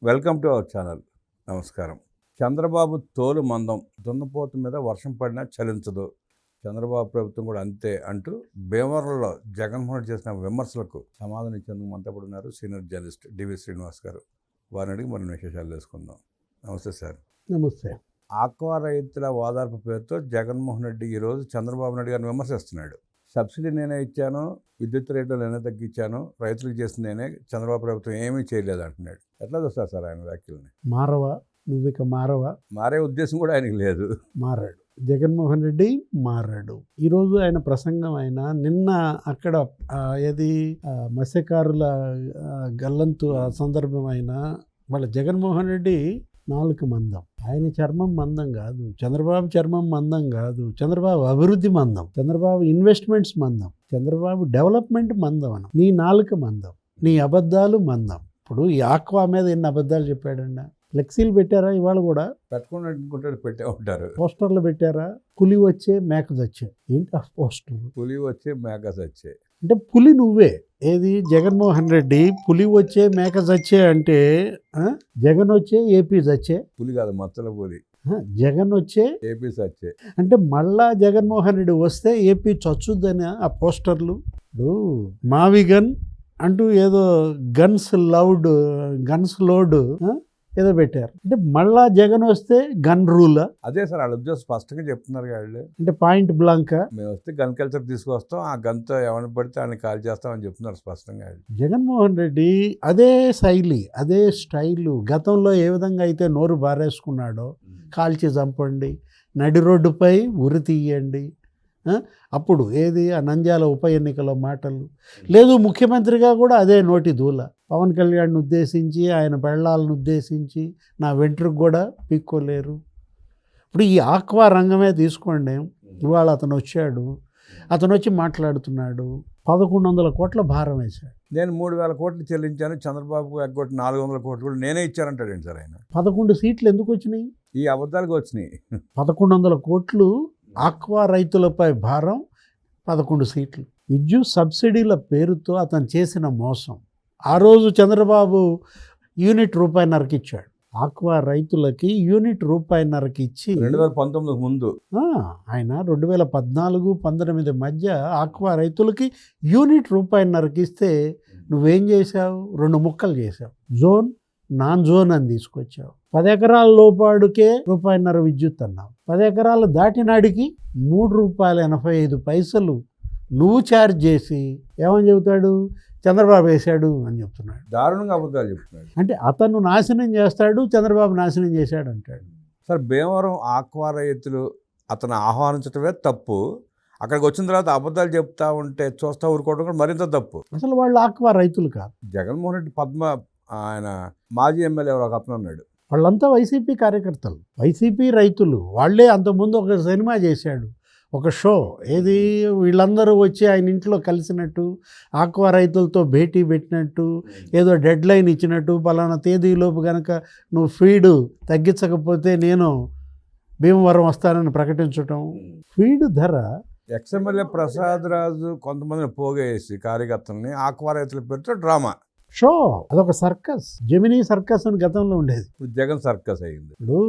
Welcome to our channel. నమస్కారం. చంద్రబాబు తోలు మందం, దున్నపోతు మీద వర్షం పడినా చలించదు, చంద్రబాబు ప్రభుత్వం కూడా అంతే అంటూ భీమవరంలో జగన్మోహన్ రెడ్డి చేసిన విమర్శలకు సమాధానం ఇచ్చేందుకు మనతో పాటు ఉన్నారు సీనియర్ జర్నలిస్ట్ డివి శ్రీనివాస్ గారు. వారిని అడిగి మరిన్ని విశేషాలు తెలుసుకుందాం. నమస్తే సార్. నమస్తే. ఆక్వా రైతుల ఓదార్పు పేరుతో జగన్మోహన్ రెడ్డి ఈరోజు చంద్రబాబు నాయుడు గారిని విమర్శిస్తున్నాడు. సబ్సిడీ నేనే ఇచ్చాను, విద్యుత్ రేట్లు నేనే తగ్గించాను, రైతులకు చేసిన నేనే, చంద్రబాబు ప్రభుత్వం ఏమీ చేయలేదు అంటున్నాడు. ఎట్లా చూస్తారు సార్ ఆయన వ్యాఖ్యల్ని? మారవా నువ్వు, ఇక మారవా? మారే ఉద్దేశం కూడా ఆయనకి లేదు. మారాడు జగన్మోహన్ రెడ్డి, మారాడు. ఈరోజు ఆయన ప్రసంగం అయినా నిన్న అక్కడ ఏది మత్స్యకారుల గల్లంతు ఆ సందర్భం అయినా వాళ్ళ జగన్మోహన్ రెడ్డి నాలుక మందం. ఆయన చర్మం మందం కాదు, చంద్రబాబు చర్మం మందం కాదు, చంద్రబాబు అభివృద్ధి మందం, చంద్రబాబు ఇన్వెస్ట్మెంట్స్ మందం, చంద్రబాబు డెవలప్మెంట్ మందం. అన్న నీ నాలుక మందం, నీ అబద్ధాలు మందం. ఇప్పుడు ఈ ఆక్వా మీద ఎన్ని అబద్ధాలు చెప్పాడన్నా. ఫ్లెక్సీలు పెట్టారా? ఇవాళ కూడా పెట్టుకుంటే పెట్టే ఉంటారు. పోస్టర్లు పెట్టారా? పులి వచ్చే మేక చచ్చే. ఏంటి ఆ పోస్టర్? పులి వచ్చే మేక చచ్చే అంటే పులి నువ్వే. ఏది జగన్మోహన్ రెడ్డి పులి వచ్చే మేక చచ్చే అంటే జగన్ వచ్చే ఏపీ చచ్చే. పులి కాదు, మచ్చల పులి. జగన్ వచ్చే ఏపీ చచ్చే అంటే మళ్ళా జగన్మోహన్ రెడ్డి వస్తే ఏపీ చచ్చుద్దని ఆ పోస్టర్లు. ఇప్పుడు మావిగన్ అంటూ ఏదో గన్స్ లోడ్ ఏదో పెట్టారు. అంటే మళ్ళా జగన్ వస్తే గన్ రూలా? అదే సార్, వాళ్ళ ఉద్యోగం స్పష్టంగా చెప్తున్నారు వాళ్ళు. అంటే పాయింట్ బ్లాంకా మేము వస్తే గన్ కల్చర్ తీసుకొస్తాం, ఆ గన్తో ఎవరిని పడితే ఆయన కాల్ చేస్తామని చెప్తున్నారు స్పష్టంగా వాళ్ళు. జగన్మోహన్ రెడ్డి అదే శైలి, అదే స్టైలు. గతంలో ఏ విధంగా అయితే నోరు బారేసుకున్నాడో, కాల్చి చంపండి, నడి రోడ్డుపై ఉరి తీయండి, అప్పుడు ఏది ఆ నంద్యాల ఉప ఎన్నికల మాటలు లేదు. ముఖ్యమంత్రిగా కూడా అదే నోటి దూల. పవన్ కళ్యాణ్ని ఉద్దేశించి, ఆయన పెళ్ళాలను ఉద్దేశించి నా వెంట్రుకు కూడా పీక్కోలేరు. ఇప్పుడు ఈ ఆక్వా రంగమే తీసుకోండి. ఇవాళ అతను వచ్చి మాట్లాడుతున్నాడు. 1100 కోట్ల భారం వేశాడు. నేను 3000 కోట్లు చెల్లించాను, చంద్రబాబుకు ఎగ్గొట్టి 400 కోట్లు కూడా నేనే ఇచ్చానంటాడు సార్ ఆయన. 11 సీట్లు ఎందుకు వచ్చినాయి? ఈ అబద్ధాలకు వచ్చినాయి. 1100 కోట్లు ఆక్వా రైతులపై భారం, 11 సీట్లు. విద్యుత్ సబ్సిడీల పేరుతో అతను చేసిన మోసం. ఆ రోజు చంద్రబాబు యూనిట్ ₹1.5కి ఇచ్చాడు. ఆక్వా రైతులకి యూనిట్ ₹1.5కి ఇచ్చి 2019 ముందు ఆయన 2014-19 మధ్య ఆక్వా రైతులకి యూనిట్ ₹1.5కి ఇస్తే నువ్వేం చేశావు? 2 ముక్కలు చేశావు. జోన్, నాన్ జోన్ అని తీసుకొచ్చావు. 10 ఎకరాల లోపాడుకే ₹1.5 విద్యుత్ అన్నావు. 10 ఎకరాలు దాటినాడికి ₹3.85 నువ్వు ఛార్జ్ చేసి ఏమని చెబుతాడు? చంద్రబాబు వేశాడు అని చెప్తున్నాడు. దారుణంగా అబద్ధాలు చెప్తున్నాడు. అంటే అతను నాశనం చేస్తాడు, చంద్రబాబు నాశనం చేశాడు అంటాడు. సార్, భీమవరం ఆక్వా రైతులు అతను ఆహ్వానించడమే తప్పు. అక్కడికి వచ్చిన తర్వాత అబద్ధాలు చెప్తా ఉంటే చూస్తా ఊరుకోవడం కూడా మరింత తప్పు. అసలు వాళ్ళు ఆక్వా రైతులు కాదు. జగన్మోహన్ రెడ్డి ఆయన మాజీ ఎమ్మెల్యే ఒక అతను ఉన్నాడు, వాళ్ళంతా వైసీపీ కార్యకర్తలు, వైసీపీ రైతులు. వాళ్ళే అంతకుముందు ఒక సినిమా చేశాడు, ఒక షో. ఏది వీళ్ళందరూ వచ్చి ఆయన ఇంట్లో కలిసినట్టు, ఆక్వా రైతులతో భేటీ పెట్టినట్టు, ఏదో డెడ్ లైన్ ఇచ్చినట్టు, పలానా తేదీలోపు కనుక నువ్వు ఫీడ్ తగ్గించకపోతే నేను భీమవరం వస్తానని ప్రకటించటం. ఫీడ్ ధర ఎక్స్ఎమ్మెల్యే ప్రసాద్ రాజు కొంతమందిని పోగేసి కార్యకర్తల్ని ఆక్వా రైతుల పేరుతో డ్రామా షో. అదొక సర్కస్, జెమినీ సర్కస్ అని గతంలో ఉండేది. జగన్ సర్కస్ అయింది. ఇప్పుడు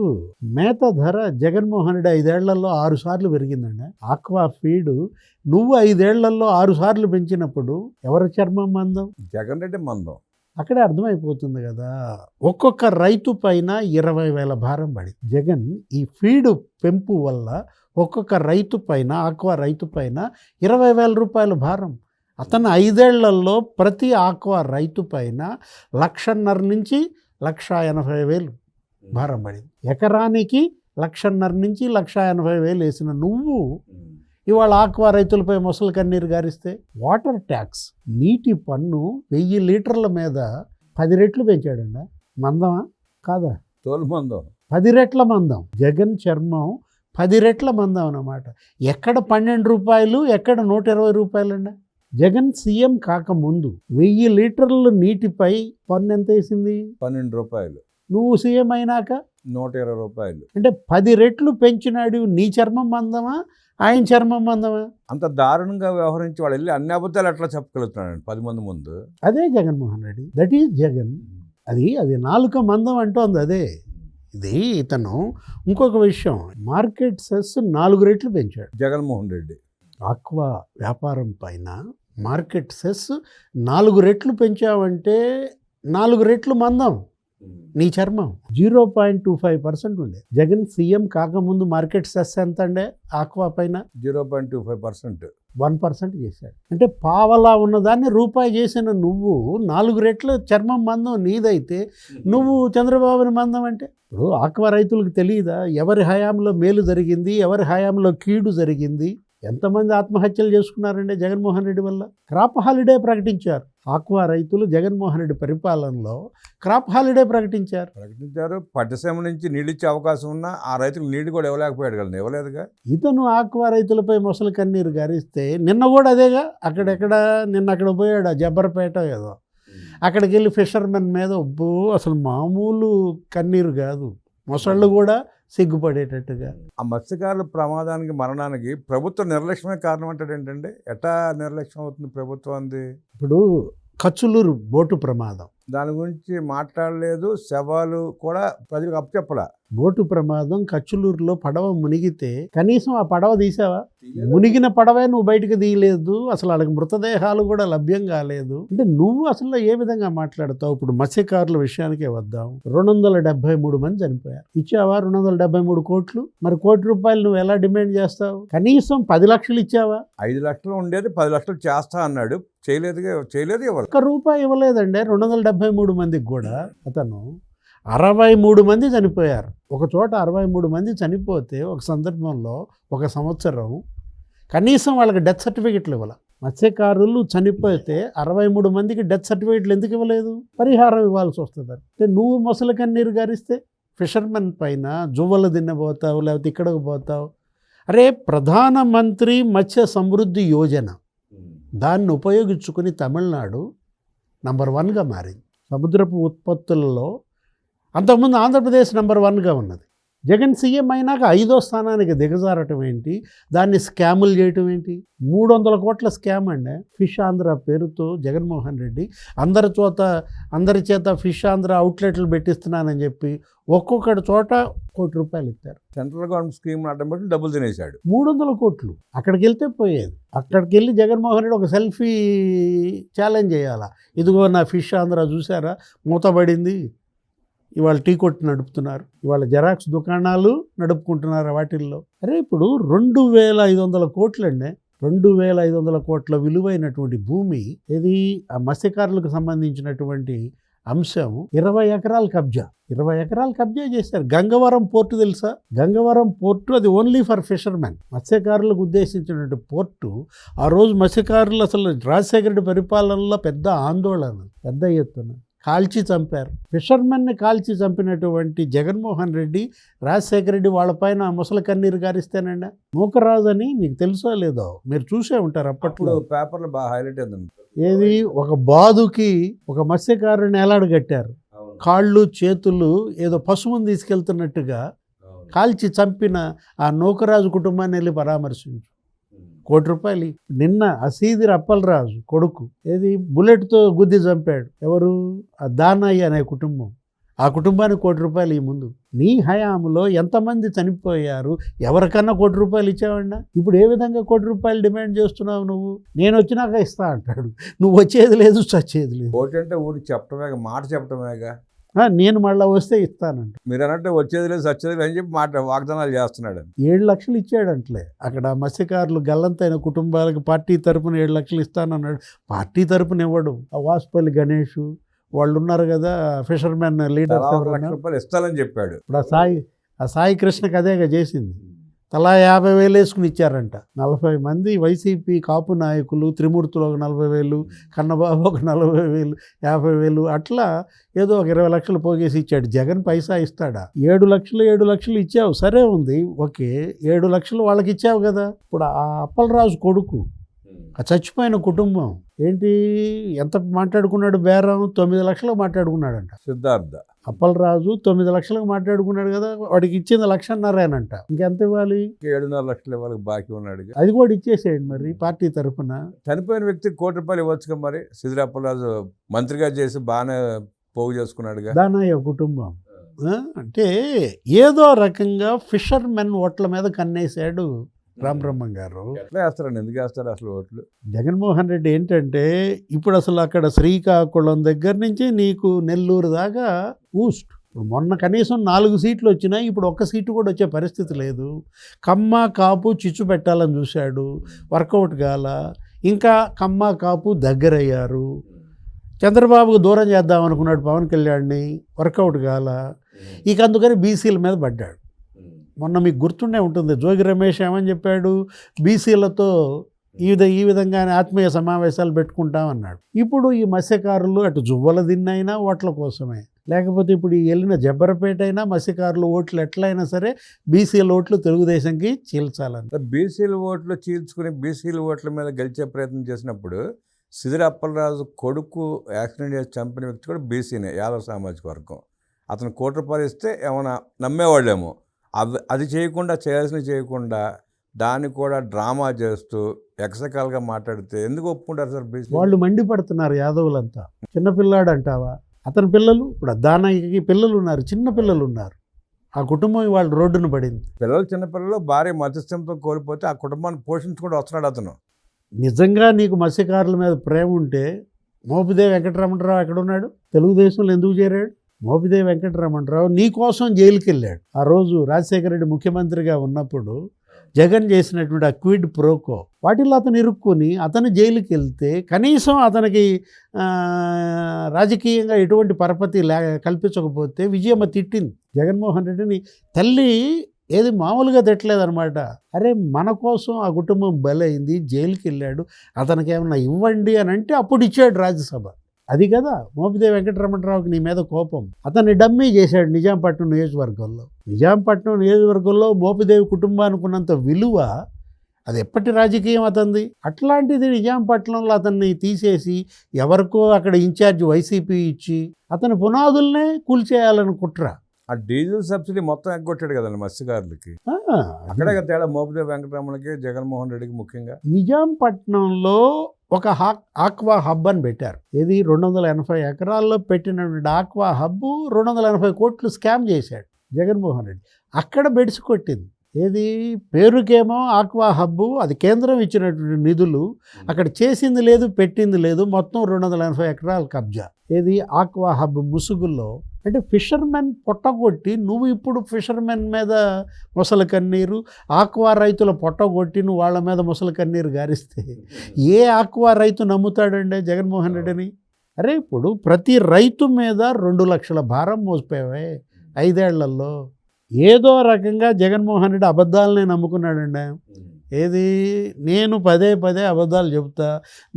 మేత ధర జగన్మోహన్ రెడ్డి 5 ఏళ్లలో 6 సార్లు పెరిగిందండి. ఆక్వా ఫీడ్ నువ్వు 5 ఏళ్లలో 6 సార్లు పెంచినప్పుడు ఎవరి చర్మం మందం? జగన్ రెడ్డి మందం. అక్కడే అర్థమైపోతుంది కదా. ఒక్కొక్క రైతు పైన 20,000 భారం పడి, జగన్ ఈ ఫీడ్ పెంపు వల్ల ఒక్కొక్క రైతు పైన, ఆక్వా రైతు పైన 20,000 రూపాయల భారం. అతను 5 ఏళ్లలో ప్రతి ఆక్వా రైతు పైన 1,50,000 నుంచి 1,80,000 భారం పడింది. ఎకరానికి 1,50,000 నుంచి 1,80,000 వేసిన నువ్వు ఇవాళ ఆక్వా రైతులపై మొసలు కన్నీరు గారిస్తే, వాటర్ ట్యాక్స్ నీటి పన్ను 1000 లీటర్ల మీద 10 రెట్లు పెంచాడండి. మందమా కాదా? తోలు మందం. 10 రెట్ల మందం. జగన్ చర్మం 10 రెట్ల మందం అన్నమాట. ఎక్కడ ₹12, ఎక్కడ ₹120 అండి. జగన్ సీఎం కాకముందు 1000 లీటర్ల నీటిపై పన్ను ఎంత వేసింది? ₹12. నువ్వు సీఎం అయినాక ₹120. అంటే 10 రెట్లు పెంచినాడు. నీ చర్మం మందమా, ఆయన చర్మం మందమా? అంత దారుణంగా వ్యవహరించి వాళ్ళు వెళ్ళి అన్ని అబద్ధాలు ఎట్లా చెప్పగలుగుతున్నాడు 10 మంది ముందు? అదే జగన్మోహన్ రెడ్డి. That is Jagan. అది నాలుక మందం అంటోంది అదే. ఇది ఇతను ఇంకొక విషయం, మార్కెట్ సెస్ 4 రెట్లు పెంచాడు. జగన్మోహన్ రెడ్డి ఆక్వా వ్యాపారం పైన మార్కెట్ సెస్ 4 రెట్లు పెంచావంటే 4 రెట్లు మందం నీ చర్మం. 0.25% ఉండే. జగన్ సీఎం కాకముందు మార్కెట్ సెస్ ఎంత అండే ఆక్వా పైన? 0.25%. 1% చేశాడు. అంటే పావలా ఉన్నదాన్ని రూపాయి చేసిన నువ్వు 4 రెట్లు చర్మం మందం నీదైతే నువ్వు చంద్రబాబుని మందం అంటే? ఇప్పుడు ఆక్వా రైతులకు తెలియదా ఎవరి హయాంలో మేలు జరిగింది, ఎవరి హయాంలో కీడు జరిగింది? ఎంతమంది ఆత్మహత్యలు చేసుకున్నారండి జగన్మోహన్ రెడ్డి వల్ల? క్రాప్ హాలిడే ప్రకటించారు ఆక్వా రైతులు. జగన్మోహన్ రెడ్డి పరిపాలనలో క్రాప్ హాలిడే ప్రకటించారు. పట్టిసీమ నుంచి నీళ్ళు ఇచ్చే అవకాశం ఉన్నా ఆ రైతులకు నీళ్ళు కూడా ఇవ్వలేకపోయాడు కదా, ఇవ్వలేదుగా. ఇతను ఆక్వా రైతులపై మొసలు కన్నీరు గారిస్తే నిన్న కూడా అదేగా. నిన్న అక్కడ పోయాడు జబ్బర్పేట ఏదో, అక్కడికి వెళ్ళి ఫిషర్మెన్ మీద అసలు మామూలు కన్నీరు కాదు, మొసళ్ళు కూడా సిగ్గుపడేటట్టుగా. ఆ మత్స్యకారుల ప్రమాదానికి మరణానికి ప్రభుత్వ నిర్లక్ష్యమే కారణం అంటాడు ఏంటంటే, ఎట్టా నిర్లక్ష్యం అవుతుంది ప్రభుత్వానికి? ఇప్పుడు కచ్చులూరు బోటు ప్రమాదం, దాని గురించి మాట్లాడలేదు, శవాలు కూడా ప్రజలకు అప్పచెప్పలా. బోటు ప్రమాదం కచ్చులూరులో పడవ మునిగితే కనీసం ఆ పడవ తీసావా? మునిగిన పడవే నువ్వు బయటకు తీయలేదు, అసలు వాళ్ళకి మృతదేహాలు కూడా లభ్యం కాలేదు. అంటే నువ్వు అసలు ఏ విధంగా మాట్లాడతావు? ఇప్పుడు మత్స్యకారుల విషయానికే వద్దాం. 273 మంది చనిపోయారు. ఇచ్చావా 273 కోట్లు? మరి ₹1 నువ్వు ఎలా డిమాండ్ చేస్తావు? కనీసం 10 లక్షలు ఇచ్చావా? 5 లక్షలు ఉండేది 10 లక్షలు చేస్తా అన్నాడు, చేయలేదు ఇవ్వాలి. ₹1 ఇవ్వలేదండి 273 మందికి కూడా. అతను 63 మంది చనిపోయారు. ఒక చోట 63 మంది చనిపోతే ఒక సందర్భంలో ఒక సంవత్సరం కనీసం వాళ్ళకి డెత్ సర్టిఫికెట్లు ఇవ్వాలి. మత్స్యకారులు చనిపోతే 63 మందికి డెత్ సర్టిఫికెట్లు ఎందుకు ఇవ్వలేదు? పరిహారం ఇవ్వాల్సి వస్తుంది. అంటే నువ్వు మొసలు కన్నీరు గారిస్తే ఫిషర్మెన్ పైన జువ్వలు తిన్నబోతావు, లేకపోతే ఇక్కడికి పోతావు. అరే, ప్రధానమంత్రి మత్స్య సమృద్ధి యోజన, దాన్ని ఉపయోగించుకుని తమిళనాడు నంబర్ 1గా మారింది సముద్రపు ఉత్పత్తులలో. అంతకుముందు ఆంధ్రప్రదేశ్ నంబర్ 1గా ఉన్నది. జగన్ సీఎం అయినాక 5వ స్థానానికి దిగజారటం ఏంటి? దాన్ని స్కాములు చేయటం ఏంటి? 300 కోట్ల స్కామ్ అండి. ఫిష్ ఆంధ్ర పేరుతో జగన్మోహన్ రెడ్డి అందరి చేత ఫిష్ ఆంధ్ర అవుట్లెట్లు పెట్టిస్తున్నానని చెప్పి ఒక్కొక్కటి చోట ₹1 ఇస్తారు. సెంట్రల్ గవర్నమెంట్ స్కీమ్ అడ్డం పెట్టి డబ్బులు తినేశాడు. 300 కోట్లు అక్కడికి వెళ్తే పోయేది. అక్కడికి వెళ్ళి జగన్మోహన్ రెడ్డి ఒక సెల్ఫీ ఛాలెంజ్ చేయాలా? ఇదిగో నా ఫిష్ ఆంధ్ర చూసారా, మూతబడింది, ఇవాళ టీ కొట్టు నడుపుతున్నారు, ఇవాళ జెరాక్స్ దుకాణాలు నడుపుకుంటున్నారు వాటిల్లో. అరే, ఇప్పుడు 2500 కోట్లండి, 2500 కోట్ల విలువైనటువంటి భూమి ఇది. ఆ మత్స్యకారులకు సంబంధించినటువంటి అంశం 20 ఎకరాల కబ్జా. 20 ఎకరాలు కబ్జా చేశారు. గంగవరం పోర్టు తెలుసా? గంగవరం పోర్టు అది ఓన్లీ ఫర్ ఫిషర్మెన్, మత్స్యకారులకు ఉద్దేశించినటువంటి పోర్టు. ఆ రోజు మత్స్యకారులు అసలు రాజశేఖర రెడ్డి పరిపాలనలో పెద్ద ఆందోళన, పెద్ద ఎత్తున కాల్చి చంపారు. ఫిషర్మెన్ని కాల్చి చంపినటువంటి జగన్మోహన్ రెడ్డి, రాజశేఖర రెడ్డి వాళ్ళపైన ముసలి కన్నీరు గారిస్తేనండి. నూకరాజు అని మీకు తెలుసో లేదో, మీరు చూసే ఉంటారు. అప్పట్లో పేపర్లో బాగా హైలైట్ అయింది. ఏది, ఒక బాదుకి ఒక మత్స్యకారుని ఎలాడగట్టారు, కాళ్ళు చేతులు ఏదో పశువుని తీసుకెళ్తున్నట్టుగా కాల్చి చంపిన ఆ నూకరాజు కుటుంబాన్ని వెళ్ళి పరామర్శించు. ₹1. నిన్న అసీదిర్ అప్పలరాజు కొడుకు ఏది బుల్లెట్తో గుద్ది చంపాడు. ఎవరు? ఆ దానయ్య అనే కుటుంబం. ఆ కుటుంబానికి ₹1 ఈ ముందు. నీ హయాంలో ఎంతమంది చనిపోయారు? ఎవరికన్నా ₹1 ఇచ్చావన్నా? ఇప్పుడు ఏ విధంగా ₹1 డిమాండ్ చేస్తున్నావు నువ్వు? నేను వచ్చినాక ఇస్తా అంటాడు. నువ్వు వచ్చేది లేదు, చచ్చేది లేదు. ఓటంటే ఊరికి చెప్పటమేగా, మాట చెప్పటమేగా. నేను మళ్ళీ వస్తే ఇస్తానంట. మీరు అన్నట్టు వచ్చేది లేదు, చచ్చేది లేదు అని చెప్పి వాగ్దానాలు చేస్తున్నాడు. 7 లక్షలు ఇచ్చాడంటలే. అక్కడ మత్స్యకారులు గల్లంతైన కుటుంబాలకు పార్టీ తరపున 7 లక్షలు ఇస్తానన్నాడు. పార్టీ తరపున ఇవ్వడు. ఆ వాసుపల్లి గణేష్ వాళ్ళు ఉన్నారు కదా, ఫిషర్మెన్ లీడర్, ₹1,00,000 ఇస్తానని చెప్పాడు. ఇప్పుడు ఆ సాయి కృష్ణకి అదేగా చేసింది. తలా 50,000 వేసుకుని ఇచ్చారంట. 40 మంది వైసీపీ కాపు నాయకులు, త్రిమూర్తులు ఒక 40,000, కన్నబాబు ఒక 40,000, 50,000 అట్లా ఏదో ఒక 20 లక్షలు పోగేసి ఇచ్చాడు. జగన్ పైసా ఇస్తాడా? 7 లక్షలు ఇచ్చావు, సరే ఉంది, ఓకే. 7 లక్షలు వాళ్ళకి ఇచ్చావు కదా. ఇప్పుడు ఆ అప్పలరాజు కొడుకు, ఆ చచ్చిపోయిన కుటుంబం ఏంటి, ఎంత మాట్లాడుకున్నాడు బేరం? 9 లక్షలకు మాట్లాడుకున్నాడంట సిద్ధార్థ. అప్పలరాజు 9 లక్షలకు మాట్లాడుకున్నాడు కదా, వాడికి ఇచ్చింది 1,50,000 ఇంకెంత ఇవ్వాలి? 7.5 లక్షలు ఇవ్వాలి బాకీ ఉన్నాడు. అది కూడా ఇచ్చేసేయండి మరి పార్టీ తరఫున. చనిపోయిన వ్యక్తికి ₹1 ఇవ్వచ్చు కదా మరి. సిద్ధార్థ అప్పలరాజు మంత్రిగా చేసి బాగానే పోగు చేసుకున్నాడుగా. దానయ్య కుటుంబం అంటే ఏదో రకంగా ఫిషర్మెన్ ఓట్ల మీద కన్నేశాడు రామబ్రహ్మం గారు. ఎట్లా వేస్తారండి, ఎందుకు వేస్తారు అసలు ఓట్లు? జగన్మోహన్ రెడ్డి ఏంటంటే ఇప్పుడు అసలు అక్కడ శ్రీకాకుళం దగ్గర నుంచి నీకు నెల్లూరు దాకా ఊస్ట్. మొన్న కనీసం 4 సీట్లు వచ్చినాయి, ఇప్పుడు ఒక్క సీటు కూడా వచ్చే పరిస్థితి లేదు. కమ్మ కాపు చిచ్చు పెట్టాలని చూశాడు, వర్కౌట్ కాల. ఇంకా కమ్మ కాపు దగ్గరయ్యారు. చంద్రబాబుకు దూరం చేద్దాం అనుకున్నాడు పవన్ కళ్యాణ్ని, వర్కౌట్ కాల. ఇక అందుకని బీసీల మీద పడ్డాడు. మొన్న మీకు గుర్తుండే ఉంటుంది, జోగి రమేష్ ఏమని చెప్పాడు, బీసీలతో ఈ విధంగానే ఆత్మీయ సమావేశాలు పెట్టుకుంటామన్నాడు. ఇప్పుడు ఈ మత్స్యకారులు అటు జువ్వల దిన్నైనా ఓట్ల కోసమే, లేకపోతే ఇప్పుడు ఈ వెళ్ళిన జబ్బరపేట అయినా మత్స్యకారులు ఓట్లు ఎట్లయినా సరే బీసీల ఓట్లు తెలుగుదేశంకి చీల్చాలని. బీసీల ఓట్లు చీల్చుకుని బీసీల ఓట్ల మీద గెలిచే ప్రయత్నం చేసినప్పుడు సిదిరి అప్పలరాజు కొడుకు యాక్సిడెంట్ చేసి చంపిన వ్యక్తి కూడా బీసీనే, యాదవ సామాజిక వర్గం. అతను ₹1 ఇస్తే ఏమైనా నమ్మేవాళ్ళేమో. అది చేయకుండా, చేయాల్సినవి చేయకుండా దాన్ని కూడా డ్రామా చేస్తూ ఎక్సకాలుగా మాట్లాడితే ఎందుకు ఒప్పుకుంటారు సార్ బీసీ? వాళ్ళు మండిపడుతున్నారు యాదవులంతా. చిన్నపిల్లాడు అంటావా, అతని పిల్లలు ఇప్పుడు దానయ్యకి పిల్లలు ఉన్నారు, చిన్న పిల్లలు ఉన్నారు. ఆ కుటుంబం ఇవాళ రోడ్డున పడింది. పిల్లలు, చిన్నపిల్లలు భార్య మధ్యస్థంతో కోల్పోతే ఆ కుటుంబాన్ని పోషించుకుంటూ వస్తున్నాడు అతను. నిజంగా నీకు మత్స్యకారుల మీద ప్రేమ ఉంటే మోపిదేవి వెంకటరమణరావు ఎక్కడున్నాడు? తెలుగుదేశంలో ఎందుకు చేరాడు? మోపిదేవి వెంకటరమణరావు నీ కోసం జైలుకి వెళ్ళాడు. ఆ రోజు రాజశేఖర రెడ్డి ముఖ్యమంత్రిగా ఉన్నప్పుడు జగన్ చేసినటువంటి ఆ క్విడ్ ప్రోకో వాటిల్లో అతను ఇరుక్కుని అతను జైలుకి వెళ్తే కనీసం అతనికి రాజకీయంగా ఎటువంటి పరపతి కల్పించకపోతే విజయమ్మ తిట్టింది జగన్మోహన్ రెడ్డిని. తల్లి ఏది మామూలుగా తిట్టలేదనమాట. అరే మన కోసం ఆ కుటుంబం బలైంది, జైలుకి వెళ్ళాడు, అతనికి ఏమన్నా ఇవ్వండి అని అంటే అప్పుడు ఇచ్చాడు రాజ్యసభ. అది కదా మోపిదేవి వెంకటరమణరావుకి నీ మీద కోపం. అతన్ని డమ్మీ చేశాడు నిజాంపట్నం నియోజకవర్గంలో. నిజాంపట్నం నియోజకవర్గంలో మోపిదేవి కుటుంబానికి ఉన్నంత విలువ అది ఎప్పటి రాజకీయం అతనిది. అట్లాంటిది నిజాంపట్నంలో అతన్ని తీసేసి ఎవరికో అక్కడ ఇన్ఛార్జ్ వైసీపీ ఇచ్చి అతని పునాదుల్నే కూల్చేయాలని కుట్ర. ఆ డీజిల్ సబ్సిడీ మొత్తం ఎగ్గొట్టాడు కదండి మత్స్యకారులకి. అక్కడే తేడా మోపిదేవి వెంకటరమణకి, జగన్మోహన్ రెడ్డికి ముఖ్యంగా. నిజాంపట్నంలో ఒక ఆక్వా హబ్ అని పెట్టారు. ఇది 280 ఎకరాల్లో పెట్టినటువంటి ఆక్వా హబ్ 280 కోట్లు స్కామ్ చేశాడు జగన్మోహన్ రెడ్డి. అక్కడ బెడిసి కొట్టింది. ఏది పేరుకేమో ఆక్వా హబ్బు, అది కేంద్రం ఇచ్చినటువంటి నిధులు, అక్కడ చేసింది లేదు, పెట్టింది లేదు, మొత్తం 280 ఎకరాల కబ్జా. ఏది ఆక్వా హబ్ ముసుగుల్లో. అంటే ఫిషర్మెన్ పొట్టగొట్టి నువ్వు ఇప్పుడు ఫిషర్మెన్ మీద మొసలి కన్నీరు, ఆక్వా రైతుల పొట్టగొట్టి నువ్వు వాళ్ళ మీద మొసలి కన్నీరు గారిస్తే ఏ ఆక్వా రైతు నమ్ముతాడండి జగన్మోహన్ రెడ్డిని? అరే ఇప్పుడు ప్రతి రైతు మీద 2 లక్షల భారం మోసిపోయావే 5 ఏళ్లలో. ఏదో రకంగా జగన్మోహన్ రెడ్డి అబద్ధాలనే నమ్ముకున్నాడండి. ఏది నేను పదే అబద్ధాలు చెబుతా,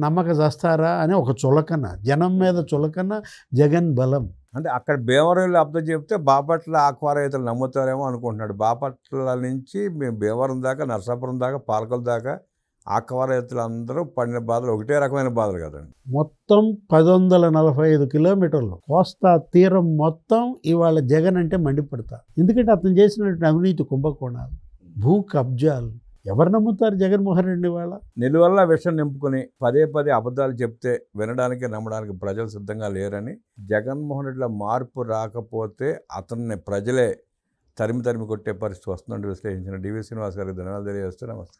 నమ్మక చేస్తారా అని ఒక చులకన, జనం మీద చులకన, జగన్ బలం. అంటే అక్కడ భీమవరంలో అబద్ధం చెప్తే బాపట్ల ఆక్వా రైతులు నమ్ముతారేమో అనుకుంటున్నాడు. బాపట్ల నుంచి మేము భీమవరం దాకా, నరసాపురం దాకా, పాలకొల దాకా ఆక్వా రైతులందరూ పడిన బాధలు ఒకటే రకమైన బాధలు కదండి. మొత్తం 1045 కిలోమీటర్లు కోస్తా తీరం మొత్తం ఇవాళ జగన్ అంటే మండిపడతా. ఎందుకంటే అతను చేసినటువంటి అవినీతి కుంభకోణాలు, భూ కబ్జాలు. ఎవరు నమ్ముతారు జగన్మోహన్ రెడ్డి? వాళ్ళ నిలువల్ల విషం నింపుకొని పదే అబద్ధాలు చెప్తే వినడానికి, నమ్మడానికి ప్రజలు సిద్ధంగా లేరని, జగన్మోహన్ రెడ్డిలో మార్పు రాకపోతే అతన్ని ప్రజలే తరిమి కొట్టే పరిస్థితి వస్తుందని విశ్లేషించిన డివి శ్రీనివాస్ గారికి ధన్యవాదాలు తెలియజేస్తూ నమస్తే.